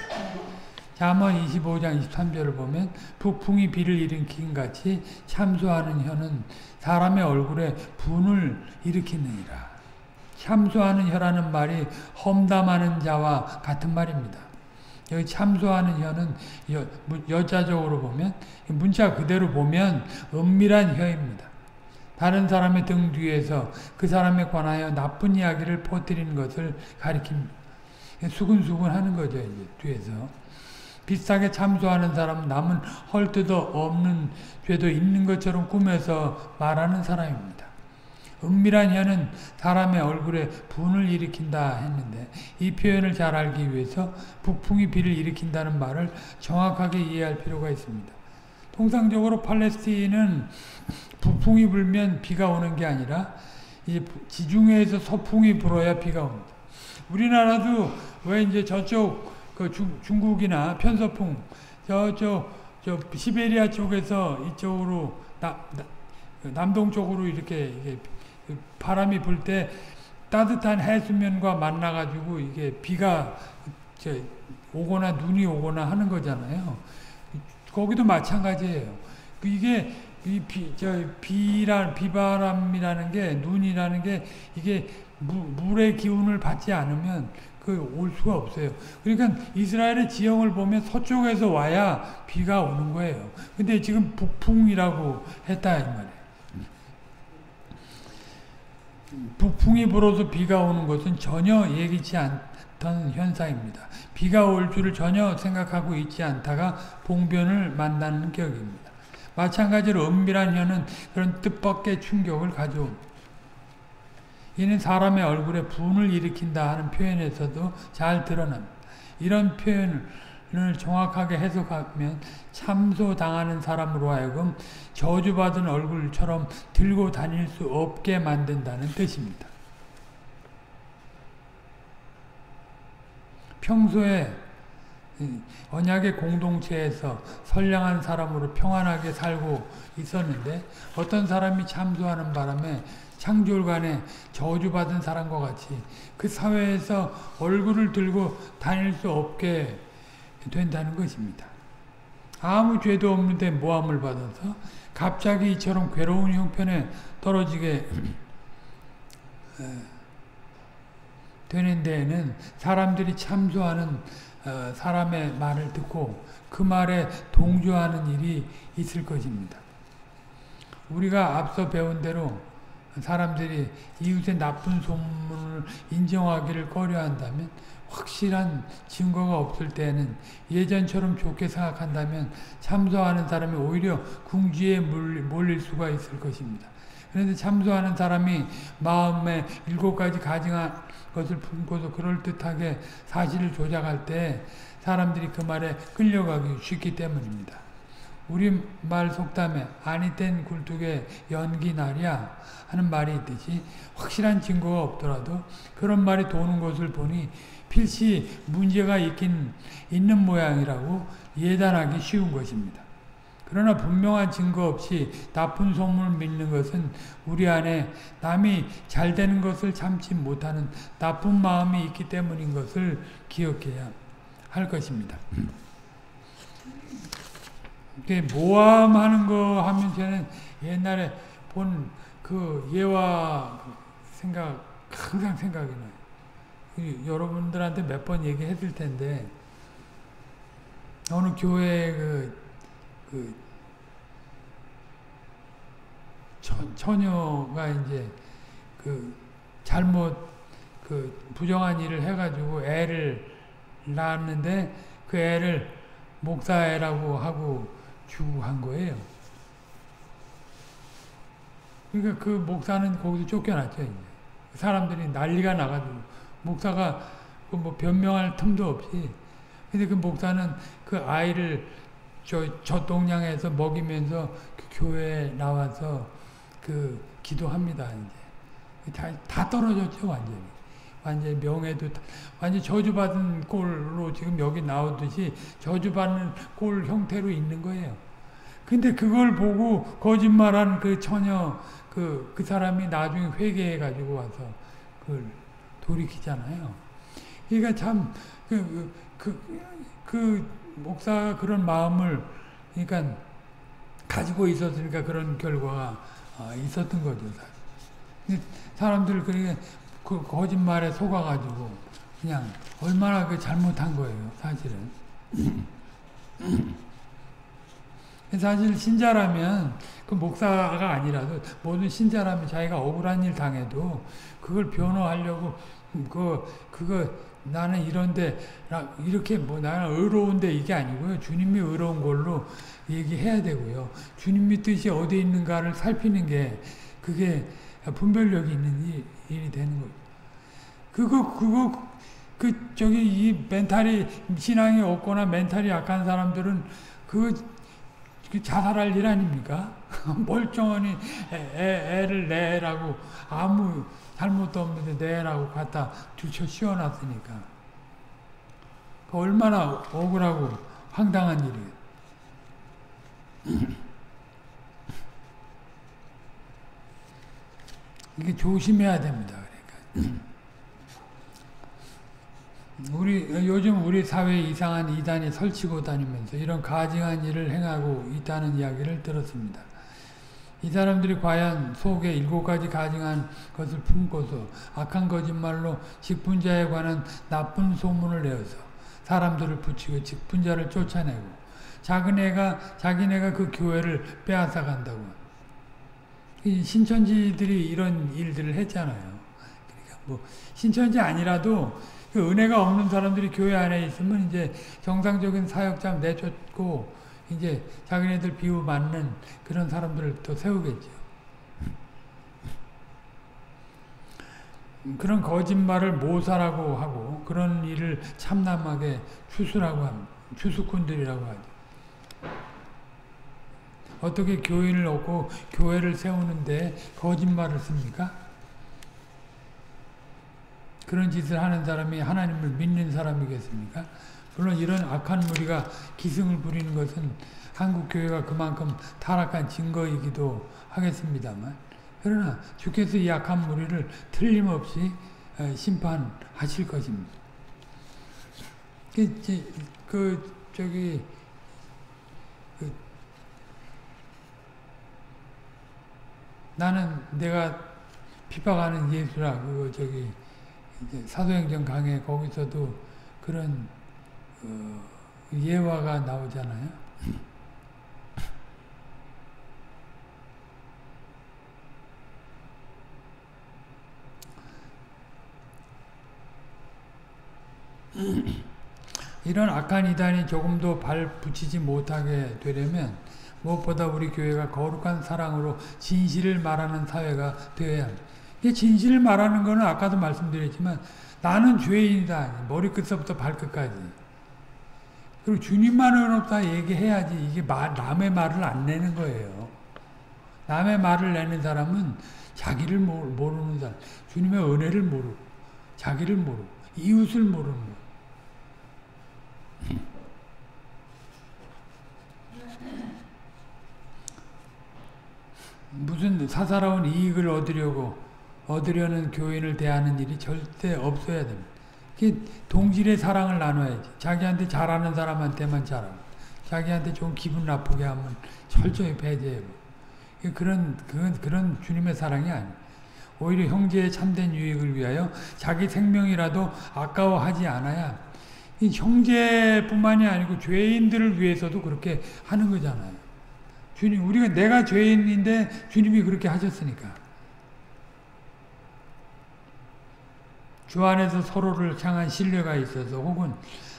잠언 25장 23절을 보면 북풍이 비를 일으킨 같이 참소하는 혀는 사람의 얼굴에 분을 일으키느니라. 참소하는 혀라는 말이 험담하는 자와 같은 말입니다. 여기 참소하는 혀는 여자적으로 보면 문자 그대로 보면 은밀한 혀입니다. 다른 사람의 등 뒤에서 그 사람에 관하여 나쁜 이야기를 퍼뜨리는 것을 가리킵니다. 수근수근 하는 거죠, 이제 뒤에서. 비슷하게 참소하는 사람은 남은 헐뜯어 없는 죄도 있는 것처럼 꾸며서 말하는 사람입니다. 은밀한 혀는 사람의 얼굴에 분을 일으킨다 했는데 이 표현을 잘 알기 위해서 북풍이 비를 일으킨다는 말을 정확하게 이해할 필요가 있습니다. 통상적으로 팔레스틴은 북풍이 불면 비가 오는 게 아니라 이제 지중해에서 서풍이 불어야 비가 옵니다. 우리나라도 왜 이제 저쪽 그 중국이나 편서풍 저쪽 시베리아 쪽에서 이쪽으로 남동쪽으로 이렇게 바람이 불 때 따뜻한 해수면과 만나가지고 이게 비가 오거나 눈이 오거나 하는 거잖아요. 거기도 마찬가지예요. 이게 비바람이라는 게 눈이라는 게 이게 물의 기운을 받지 않으면 올 수가 없어요. 그러니까 이스라엘의 지형을 보면 서쪽에서 와야 비가 오는 거예요. 근데 지금 북풍이라고 했다 이 말이에요. 북풍이 불어서 비가 오는 것은 전혀 예기치 않던 현상입니다. 비가 올 줄을 전혀 생각하고 있지 않다가 봉변을 만나는 격입니다. 마찬가지로 은밀한 혀는 그런 뜻밖의 충격을 가져옵니다. 이는 사람의 얼굴에 분을 일으킨다 하는 표현에서도 잘 드러납니다. 이런 표현을 정확하게 해석하면 참소당하는 사람으로 하여금 저주받은 얼굴처럼 들고 다닐 수 없게 만든다는 뜻입니다. 평소에 언약의 공동체에서 선량한 사람으로 평안하게 살고 있었는데 어떤 사람이 참소하는 바람에 창졸간에 저주받은 사람과 같이 그 사회에서 얼굴을 들고 다닐 수 없게 된다는 것입니다. 아무 죄도 없는데 모함을 받아서 갑자기 이처럼 괴로운 형편에 떨어지게 되는 데에는 사람들이 참소하는 사람의 말을 듣고 그 말에 동조하는 일이 있을 것입니다. 우리가 앞서 배운 대로 사람들이 이웃의 나쁜 소문을 인정하기를 꺼려한다면 확실한 증거가 없을 때에는 예전처럼 좋게 생각한다면 참소하는 사람이 오히려 궁지에 몰릴 수가 있을 것입니다. 그런데 참소하는 사람이 마음에 7가지 가증한 것을 품고서 그럴듯하게 사실을 조작할 때 사람들이 그 말에 끌려가기 쉽기 때문입니다. 우리말 속담에 아니 땐 굴뚝에 연기 나랴 하는 말이 있듯이 확실한 증거가 없더라도 그런 말이 도는 것을 보니 필시 문제가 있는 모양이라고 예단하기 쉬운 것입니다. 그러나 분명한 증거 없이 나쁜 소문을 믿는 것은 우리 안에 남이 잘 되는 것을 참지 못하는 나쁜 마음이 있기 때문인 것을 기억해야 할 것입니다. 모함하는 거 하면 저는 옛날에 본 그 예화 항상 생각이 나요. 여러분들한테 몇 번 얘기했을 텐데 어느 교회 처녀가 이제 잘못 부정한 일을 해가지고 애를 낳았는데 그 애를 목사애라고 하고 주고 한 거예요. 그러니까 그 목사는 거기서 쫓겨났죠. 이제. 사람들이 난리가 나가지고 목사가 뭐 변명할 틈도 없이. 근데 그 목사는 그 아이를 젖동량에서 먹이면서 그 교회에 나와서 기도합니다. 이제 다 떨어졌죠, 완전히. 완전히 명예도 완전히 저주받은 꼴로 지금 여기 나오듯이 저주받는 꼴 형태로 있는 거예요. 근데 그걸 보고 거짓말한 그 처녀 그 사람이 나중에 회개해 가지고 와서 그걸 돌이키잖아요. 그러니까 참 그 목사가 그런 마음을 그러니까 가지고 있었으니까 그런 결과가 있었던 거죠. 사람들 그러니까 그 거짓말에 속아가지고 그냥 얼마나 그 잘못한 거예요, 사실은. 사실 신자라면 그 목사가 아니라도 모든 신자라면 자기가 억울한 일 당해도 그걸 변호하려고 그거 나는 이런데 이렇게 뭐 나는 의로운데 이게 아니고요. 주님이 의로운 걸로 얘기해야 되고요. 주님의 뜻이 어디 있는가를 살피는 게 그게 분별력이 있는 일이 되는 거예요. 이 멘탈이 신앙이 없거나 멘탈이 약한 사람들은 그 자살할 일 아닙니까? 멀쩡하니 애를 내라고 아무 잘못도 없는데 내라고 갖다 뒤쳐 씌워놨으니까 얼마나 억울하고 황당한 일이에요. 이게 조심해야 됩니다. 그러니까 요즘 우리 사회에 이상한 이단이 설치고 다니면서 이런 가증한 일을 행하고 있다는 이야기를 들었습니다. 이 사람들이 과연 속에 7가지 가증한 것을 품고서 악한 거짓말로 직분자에 관한 나쁜 소문을 내어서 사람들을 붙이고 직분자를 쫓아내고 자기네가 그 교회를 빼앗아 간다고. 이 신천지들이 이런 일들을 했잖아요. 그러니까 뭐 신천지 아니라도 그 은혜가 없는 사람들이 교회 안에 있으면 이제 정상적인 사역자 내쫓고 이제 자기네들 비유 맞는 그런 사람들을 또 세우겠죠. 그런 거짓말을 모사라고 하고 그런 일을 참남하게 추수라고 합니다. 추수꾼들이라고 하죠. 어떻게 교인을 얻고 교회를 세우는데 거짓말을 씁니까? 그런 짓을 하는 사람이 하나님을 믿는 사람이겠습니까? 물론 이런 악한 무리가 기승을 부리는 것은 한국 교회가 그만큼 타락한 증거이기도 하겠습니다만, 그러나 주께서 이 악한 무리를 틀림없이 심판하실 것입니다. 나는 내가 핍박하는 예수라 사도행전 강해 거기서도 그런 예화가 나오잖아요. 이런 악한 이단이 조금도 발 붙이지 못하게 되려면 무엇보다 우리 교회가 거룩한 사랑으로 진실을 말하는 사회가 되어야 합니다. 진실을 말하는 것은 아까도 말씀드렸지만 나는 죄인이다. 머리끝부터 발끝까지. 그리고 주님만 의롭다 얘기해야지 이게 남의 말을 안 내는 거예요. 남의 말을 내는 사람은 자기를 모르는 사람, 주님의 은혜를 모르고 자기를 모르고 이웃을 모르는 거예요. 무슨 사사로운 이익을 얻으려는 교인을 대하는 일이 절대 없어야 됩니다. 동질의 사랑을 나눠야지. 자기한테 잘하는 사람한테만 잘하고 자기한테 좀 기분 나쁘게 하면 철저히 배제하고 그런 주님의 사랑이 아니에요. 오히려 형제의 참된 유익을 위하여 자기 생명이라도 아까워하지 않아야 이 형제뿐만이 아니고 죄인들을 위해서도 그렇게 하는 거잖아요. 우리가 내가 죄인인데 주님이 그렇게 하셨으니까. 주 안에서 서로를 향한 신뢰가 있어서 혹은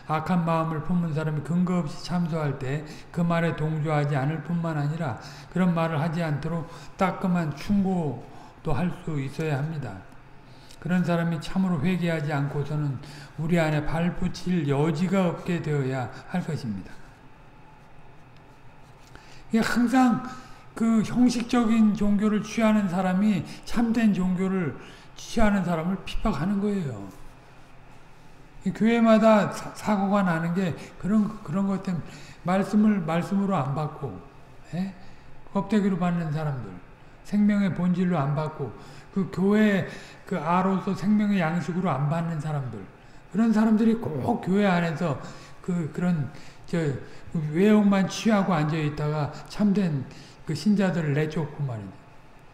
악한 마음을 품은 사람이 근거 없이 참소할 때 그 말에 동조하지 않을 뿐만 아니라 그런 말을 하지 않도록 따끔한 충고도 할 수 있어야 합니다. 그런 사람이 참으로 회개하지 않고서는 우리 안에 발붙일 여지가 없게 되어야 할 것입니다. 항상 그 형식적인 종교를 취하는 사람이 참된 종교를 취하는 사람을 핍박하는 거예요. 교회마다 사고가 나는 게 그런 것 때문에 말씀으로 안 받고, 껍데기로 받는 사람들, 생명의 본질로 안 받고, 그 교회 그 아로서 생명의 양식으로 안 받는 사람들, 그런 사람들이 꼭 교회 안에서 그런 외형만 취하고 앉아 있다가 참된 그 신자들을 내쫓고 말이야,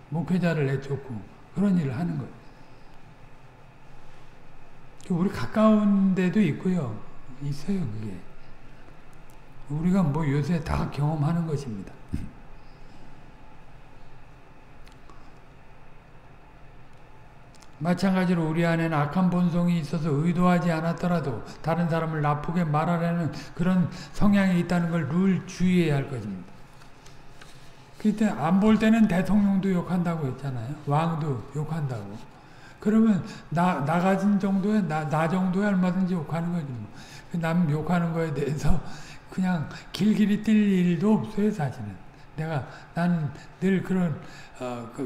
목회자를 내쫓고 그런 일을 하는 거예요. 우리 가까운 데도 있고요. 있어요, 그게. 우리가 뭐 요새 다 경험하는 것입니다. 마찬가지로 우리 안에는 악한 본성이 있어서 의도하지 않았더라도 다른 사람을 나쁘게 말하려는 그런 성향이 있다는 걸 늘 주의해야 할 것입니다. 그때 안 볼 때는 대통령도 욕한다고 했잖아요. 왕도 욕한다고. 그러면 나 가진 정도에 나 정도에 얼마든지 욕하는 거지 뭐. 남 욕하는 거에 대해서 그냥 길길이 뛸 일도 없어요, 사실은. 나는 늘 그런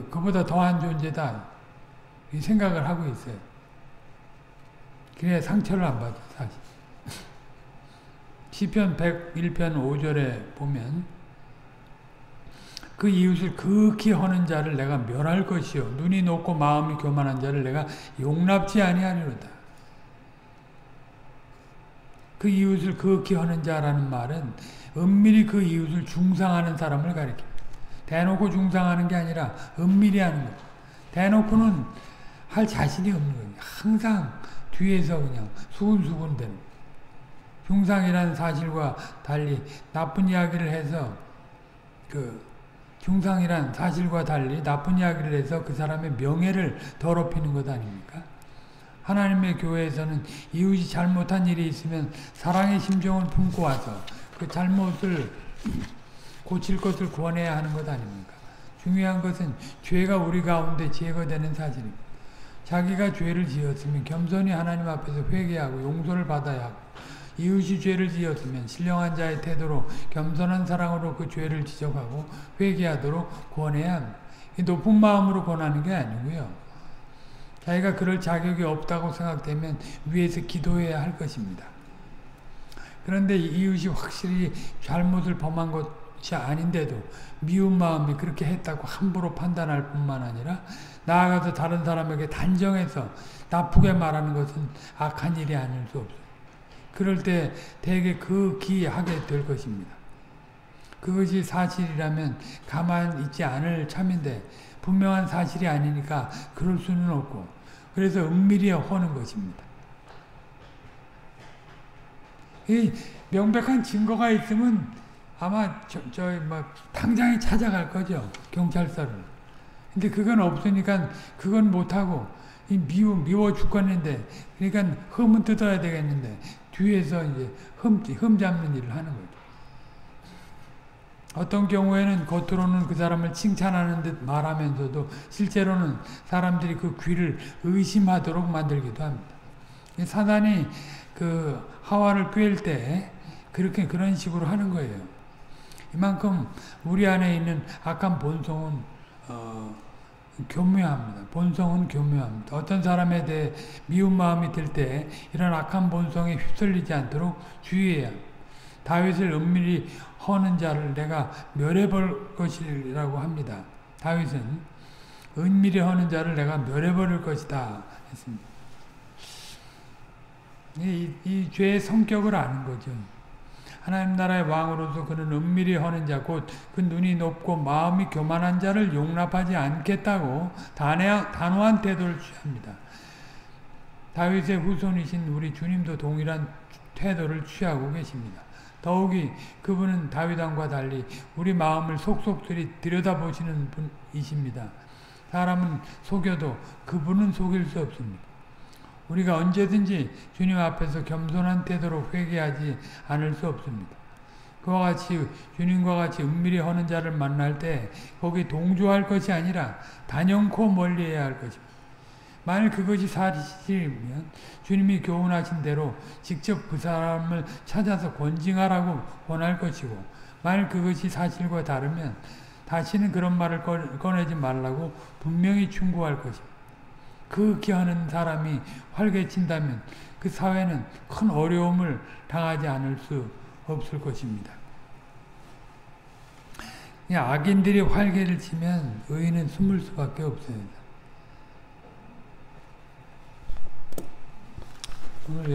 그보다 더한 존재다. 이 생각을 하고 있어요. 그래야 상처를 안 받죠, 사실. 시편 101편 5절에 보면 그 이웃을 극히 허는 자를 내가 멸할 것이요 눈이 높고 마음이 교만한 자를 내가 용납지 아니하리로다. 그 이웃을 극히 허는 자라는 말은 은밀히 그 이웃을 중상하는 사람을 가리킵니다. 대놓고 중상하는 게 아니라 은밀히 하는 거예요. 대놓고는 할 자신이 없는 거예요. 항상 뒤에서 그냥 수군수군 되는 거예요. 중상이라는 사실과 달리 나쁜 이야기를 해서 중상이란 사실과 달리 나쁜 이야기를 해서 그 사람의 명예를 더럽히는 것 아닙니까? 하나님의 교회에서는 이웃이 잘못한 일이 있으면 사랑의 심정을 품고 와서 그 잘못을 고칠 것을 권해야 하는 것 아닙니까? 중요한 것은 죄가 우리 가운데 제거되는 사실입니다. 자기가 죄를 지었으면 겸손히 하나님 앞에서 회개하고 용서를 받아야 하고 이웃이 죄를 지었으면 신령한 자의 태도로 겸손한 사랑으로 그 죄를 지적하고 회개하도록 권해야 합니다. 높은 마음으로 권하는 게 아니고요. 자기가 그럴 자격이 없다고 생각되면 위에서 기도해야 할 것입니다. 그런데 이웃이 확실히 잘못을 범한 것이 아닌데도 미운 마음이 그렇게 했다고 함부로 판단할 뿐만 아니라 나아가서 다른 사람에게 단정해서 나쁘게 말하는 것은 악한 일이 아닐 수 없어요. 그럴 때 대개 극히 하게 될 것입니다. 그것이 사실이라면 가만히 있지 않을 참인데 분명한 사실이 아니니까 그럴 수는 없고 그래서 은밀히 허는 것입니다. 이 명백한 증거가 있으면 아마 당장에 찾아갈 거죠. 경찰서를. 근데 그건 없으니까 그건 못하고 미워 죽겠는데 그러니까 흠은 뜯어야 되겠는데 뒤에서 이제 흠 잡는 일을 하는 거죠. 어떤 경우에는 겉으로는 그 사람을 칭찬하는 듯 말하면서도 실제로는 사람들이 그 귀를 의심하도록 만들기도 합니다. 사단이 그 하와를 꿰일 때 그런 식으로 하는 거예요. 이만큼 우리 안에 있는 악한 본성은 교묘합니다. 본성은 교묘합니다. 어떤 사람에 대해 미운 마음이 들 때 이런 악한 본성에 휩쓸리지 않도록 주의해야 합니다. 다윗을 은밀히 허는 자를 내가 멸해볼 것이라고 합니다. 다윗은 은밀히 허는 자를 내가 멸해버릴 것이다 했습니다. 이 죄의 성격을 아는 거죠. 하나님 나라의 왕으로서 그는 은밀히 허는 자, 곧 그 눈이 높고 마음이 교만한 자를 용납하지 않겠다고 단호한 태도를 취합니다. 다윗의 후손이신 우리 주님도 동일한 태도를 취하고 계십니다. 더욱이 그분은 다윗왕과 달리 우리 마음을 속속들이 들여다보시는 분이십니다. 사람은 속여도 그분은 속일 수 없습니다. 우리가 언제든지 주님 앞에서 겸손한 태도로 회개하지 않을 수 없습니다. 그와 같이 주님과 같이 은밀히 허는 자를 만날 때 거기 동조할 것이 아니라 단연코 멀리해야 할 것입니다. 만일 그것이 사실이면 주님이 교훈하신 대로 직접 그 사람을 찾아서 권징하라고 권할 것이고 만일 그것이 사실과 다르면 다시는 그런 말을 꺼내지 말라고 분명히 충고할 것입니다. 그렇게 하는 사람이 활개친다면 그 사회는 큰 어려움을 당하지 않을 수 없을 것입니다. 악인들이 활개를 치면 의인은 숨을 수밖에 없어요. 오늘